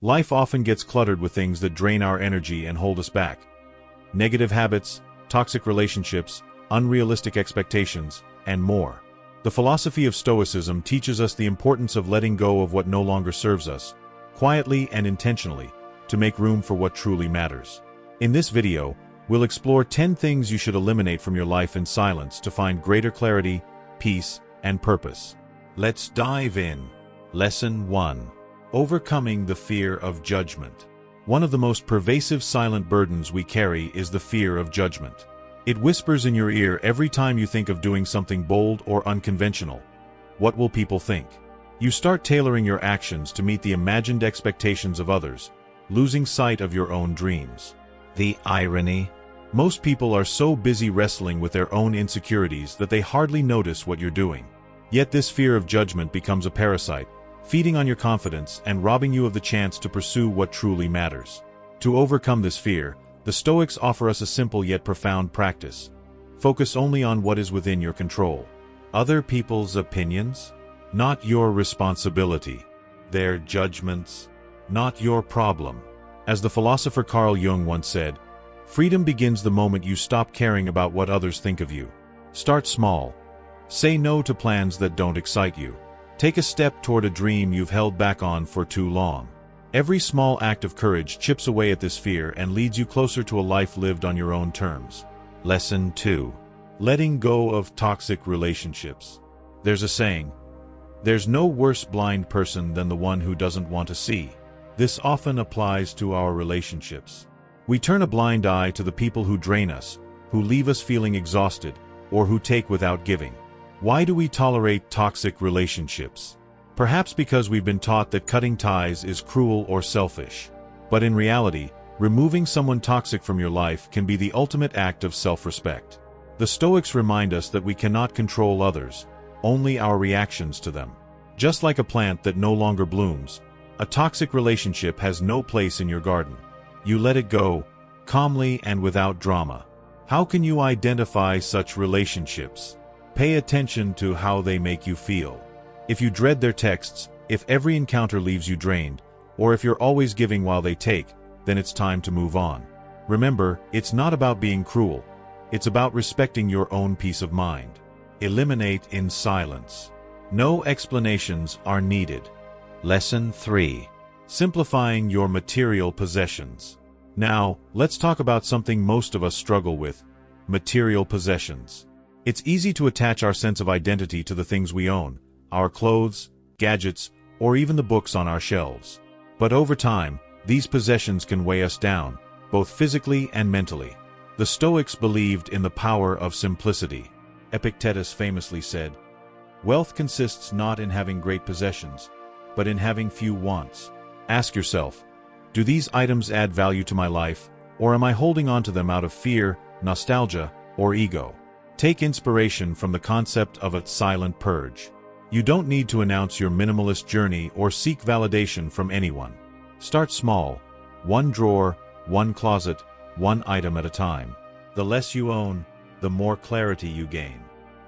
Life often gets cluttered with things that drain our energy and hold us back. Negative habits, toxic relationships, unrealistic expectations, and more. The philosophy of Stoicism teaches us the importance of letting go of what no longer serves us, quietly and intentionally, to make room for what truly matters. In this video, we'll explore 10 things you should eliminate from your life in silence to find greater clarity, peace, and purpose. Let's dive in. Lesson 1. Overcoming the fear of judgment. One of the most pervasive silent burdens we carry is the fear of judgment. It whispers in your ear every time you think of doing something bold or unconventional. What will people think? You start tailoring your actions to meet the imagined expectations of others, losing sight of your own dreams. The irony? Most people are so busy wrestling with their own insecurities that they hardly notice what you're doing. Yet this fear of judgment becomes a parasite, feeding on your confidence and robbing you of the chance to pursue what truly matters. To overcome this fear, the Stoics offer us a simple yet profound practice. Focus only on what is within your control. Other people's opinions? Not your responsibility. Their judgments? Not your problem. As the philosopher Carl Jung once said, freedom begins the moment you stop caring about what others think of you. Start small. Say no to plans that don't excite you. Take a step toward a dream you've held back on for too long. Every small act of courage chips away at this fear and leads you closer to a life lived on your own terms. Lesson 2. Letting go of toxic relationships. There's a saying, there's no worse blind person than the one who doesn't want to see. This often applies to our relationships. We turn a blind eye to the people who drain us, who leave us feeling exhausted, or who take without giving. Why do we tolerate toxic relationships? Perhaps because we've been taught that cutting ties is cruel or selfish. But in reality, removing someone toxic from your life can be the ultimate act of self-respect. The Stoics remind us that we cannot control others, only our reactions to them. Just like a plant that no longer blooms, a toxic relationship has no place in your garden. You let it go, calmly and without drama. How can you identify such relationships? Pay attention to how they make you feel. If you dread their texts, if every encounter leaves you drained, or if you're always giving while they take, then it's time to move on. Remember, it's not about being cruel. It's about respecting your own peace of mind. Eliminate in silence. No explanations are needed. Lesson 3. Simplifying your material possessions. Now, let's talk about something most of us struggle with: material possessions. It's easy to attach our sense of identity to the things we own, our clothes, gadgets, or even the books on our shelves. But over time, these possessions can weigh us down, both physically and mentally. The Stoics believed in the power of simplicity. Epictetus famously said, "Wealth consists not in having great possessions, but in having few wants." Ask yourself, do these items add value to my life, or am I holding on to them out of fear, nostalgia, or ego? Take inspiration from the concept of a silent purge. You don't need to announce your minimalist journey or seek validation from anyone. Start small, one drawer, one closet, one item at a time. The less you own, the more clarity you gain.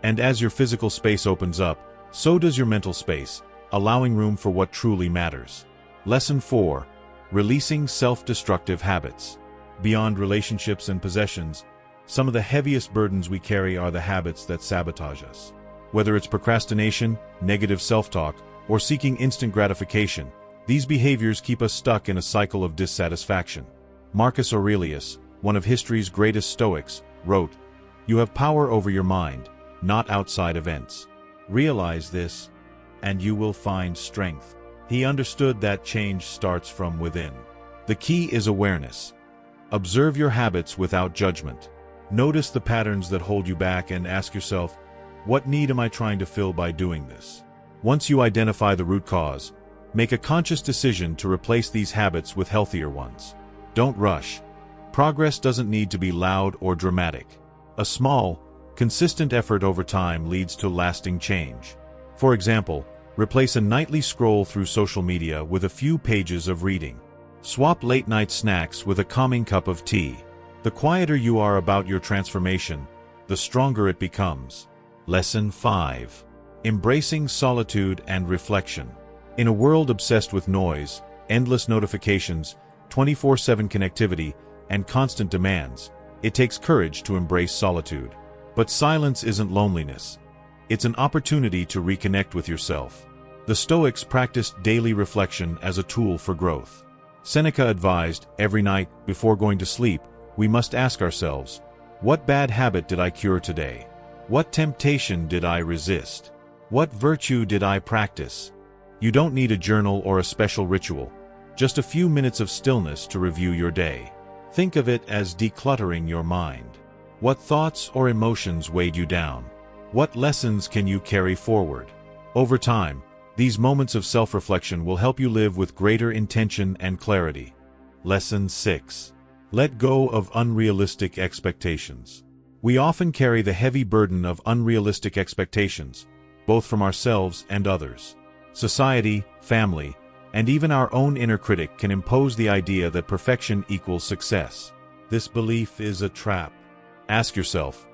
And as your physical space opens up, so does your mental space, allowing room for what truly matters. Lesson 4. Releasing self-destructive habits. Beyond relationships and possessions, some of the heaviest burdens we carry are the habits that sabotage us. Whether it's procrastination, negative self-talk, or seeking instant gratification, these behaviors keep us stuck in a cycle of dissatisfaction. Marcus Aurelius, one of history's greatest Stoics, wrote, "You have power over your mind, not outside events. Realize this, and you will find strength." He understood that change starts from within. The key is awareness. Observe your habits without judgment. Notice the patterns that hold you back and ask yourself, what need am I trying to fill by doing this? Once you identify the root cause, make a conscious decision to replace these habits with healthier ones. Don't rush. Progress doesn't need to be loud or dramatic. A small, consistent effort over time leads to lasting change. For example, replace a nightly scroll through social media with a few pages of reading. Swap late-night snacks with a calming cup of tea. The quieter you are about your transformation, the stronger it becomes. Lesson 5. Embracing solitude and reflection. In a world obsessed with noise, endless notifications, 24/7 connectivity, and constant demands, it takes courage to embrace solitude. But silence isn't loneliness. It's an opportunity to reconnect with yourself. The Stoics practiced daily reflection as a tool for growth. Seneca advised, every night, before going to sleep, we must ask ourselves, what bad habit did I cure today? What temptation did I resist? What virtue did I practice? You don't need a journal or a special ritual, just a few minutes of stillness to review your day. Think of it as decluttering your mind. What thoughts or emotions weighed you down? What lessons can you carry forward? Over time, these moments of self-reflection will help you live with greater intention and clarity. Lesson 6. Let go of unrealistic expectations. We often carry the heavy burden of unrealistic expectations, both from ourselves and others. Society, family, and even our own inner critic can impose the idea that perfection equals success. This belief is a trap. Ask yourself,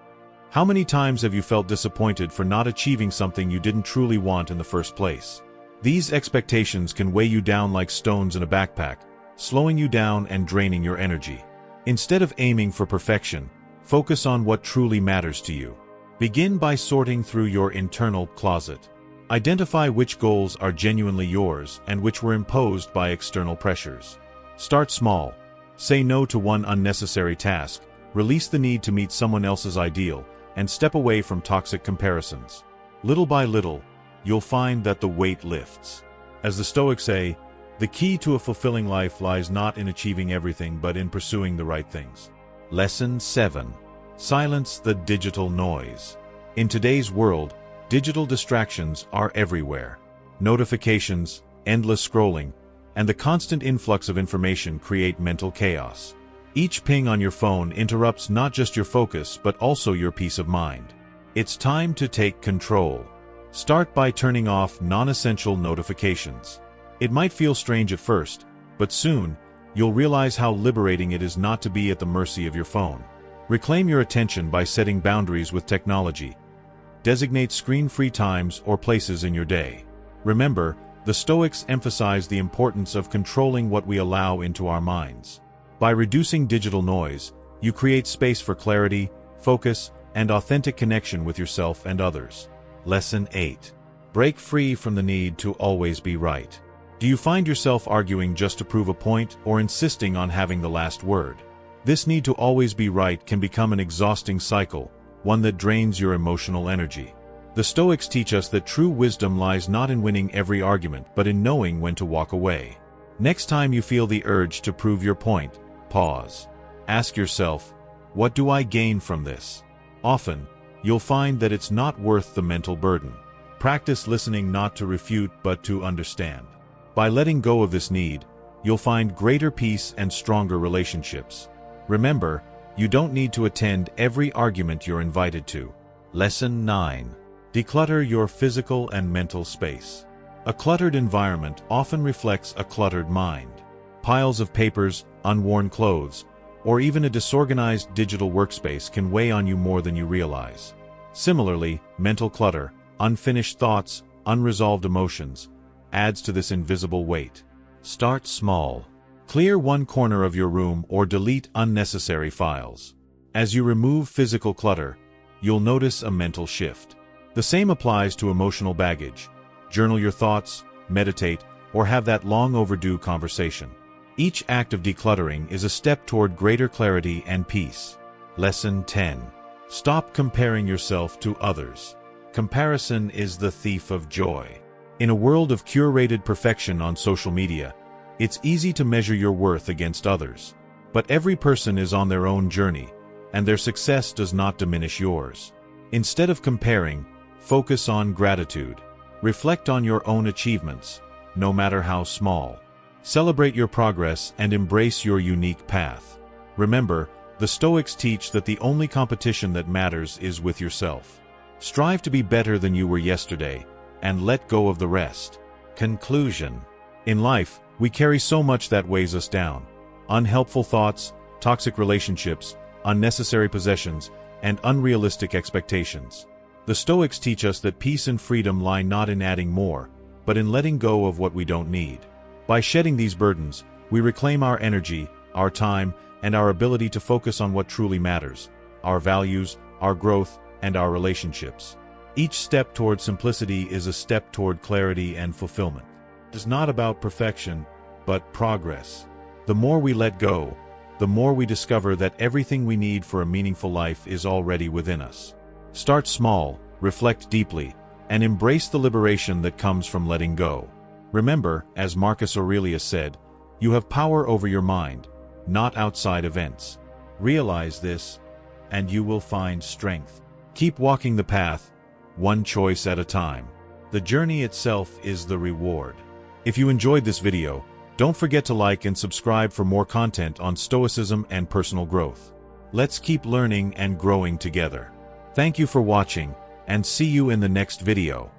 how many times have you felt disappointed for not achieving something you didn't truly want in the first place? These expectations can weigh you down like stones in a backpack, slowing you down and draining your energy. Instead of aiming for perfection, focus on what truly matters to you. Begin by sorting through your internal closet. Identify which goals are genuinely yours and which were imposed by external pressures. Start small. Say no to one unnecessary task, release the need to meet someone else's ideal, and step away from toxic comparisons. Little by little, you'll find that the weight lifts. As the Stoics say, the key to a fulfilling life lies not in achieving everything but in pursuing the right things. Lesson 7. Silence the digital noise. In today's world, digital distractions are everywhere. Notifications, endless scrolling, and the constant influx of information create mental chaos. Each ping on your phone interrupts not just your focus but also your peace of mind. It's time to take control. Start by turning off non-essential notifications. It might feel strange at first, but soon, you'll realize how liberating it is not to be at the mercy of your phone. Reclaim your attention by setting boundaries with technology. Designate screen-free times or places in your day. Remember, the Stoics emphasize the importance of controlling what we allow into our minds. By reducing digital noise, you create space for clarity, focus, and authentic connection with yourself and others. Lesson 8. Break free from the need to always be right. Do you find yourself arguing just to prove a point or insisting on having the last word? This need to always be right can become an exhausting cycle, one that drains your emotional energy. The Stoics teach us that true wisdom lies not in winning every argument but in knowing when to walk away. Next time you feel the urge to prove your point, pause. Ask yourself, what do I gain from this? Often, you'll find that it's not worth the mental burden. Practice listening not to refute but to understand. By letting go of this need, you'll find greater peace and stronger relationships. Remember, you don't need to attend every argument you're invited to. Lesson 9. Declutter your physical and mental space. A cluttered environment often reflects a cluttered mind. Piles of papers, unworn clothes, or even a disorganized digital workspace can weigh on you more than you realize. Similarly, mental clutter, unfinished thoughts, unresolved emotions, adds to this invisible weight. Start small. Clear one corner of your room or delete unnecessary files. As you remove physical clutter, you'll notice a mental shift. The same applies to emotional baggage. Journal your thoughts, meditate, or have that long overdue conversation. Each act of decluttering is a step toward greater clarity and peace. Lesson 10. Stop comparing yourself to others. Comparison is the thief of joy. In a world of curated perfection on social media, it's easy to measure your worth against others. But every person is on their own journey, and their success does not diminish yours. Instead of comparing, focus on gratitude. Reflect on your own achievements, no matter how small. Celebrate your progress and embrace your unique path. Remember, the Stoics teach that the only competition that matters is with yourself. Strive to be better than you were yesterday, and let go of the rest. Conclusion. In life, we carry so much that weighs us down. Unhelpful thoughts, toxic relationships, unnecessary possessions, and unrealistic expectations. The Stoics teach us that peace and freedom lie not in adding more, but in letting go of what we don't need. By shedding these burdens, we reclaim our energy, our time, and our ability to focus on what truly matters: our values, our growth, and our relationships. Each step toward simplicity is a step toward clarity and fulfillment. It is not about perfection, but progress. The more we let go, the more we discover that everything we need for a meaningful life is already within us. Start small, reflect deeply, and embrace the liberation that comes from letting go. Remember, as Marcus Aurelius said, you have power over your mind, not outside events. Realize this, and you will find strength. Keep walking the path, one choice at a time. The journey itself is the reward. If you enjoyed this video, don't forget to like and subscribe for more content on Stoicism and personal growth. Let's keep learning and growing together. Thank you for watching, and see you in the next video.